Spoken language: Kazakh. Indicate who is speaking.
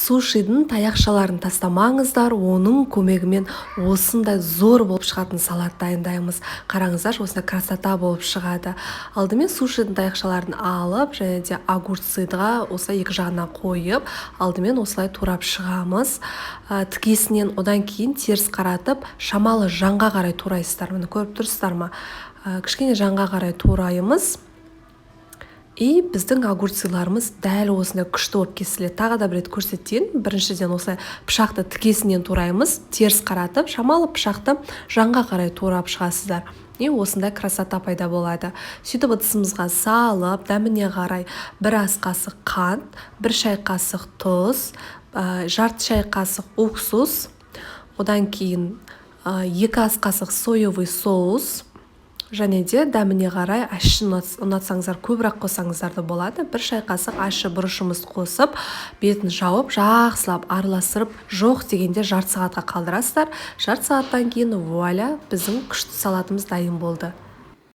Speaker 1: Сушидің таяқшаларын тастамаңыздар, оның көмегімен осындай зор болып шығатын салат дайындаймыз. Қараңыздар, осындай красота болып шығады. Алдымен сушидің таяқшаларын алып, және де огурцыға осылай екі жағына қойып, алдымен осылай турап шығамыз. Тікесінен одан кейін теріс қаратып, шамалы жанға қарай турайсыздар. Міне көріп тұрсыздар ма? Кішкене жанға қарай тураймыз. И біздің огурцыларымыз дәл осындай күшті болып кесіледі. Тағы да бір рет көрсетейін. Біріншіден осылай пышақты тікесінен тураймыз, теріс қаратып, шамалы пышақты жанға қарай турап шығасыздар. И осындай красота пайда болады. Сөйтіп ыдысымызға салып, дәміне қарай бір ас қасық қант, бір шай қасық тұз, жарты шай қасық уксус, одан кейін 2 ас қасық соевый соус, және де дәміне қарай ащы ұнатсаңыздар көбірек қосаңыздар да болады. Бір шай қасық ащы бұрышымыз қосып, бетін жауып, жақсылап араластырып, жоқ дегенде жарты сағатқа қалдырасыздар. Жарты сағаттан кейін вуаля, біздің күшті салатымыз дайын болды.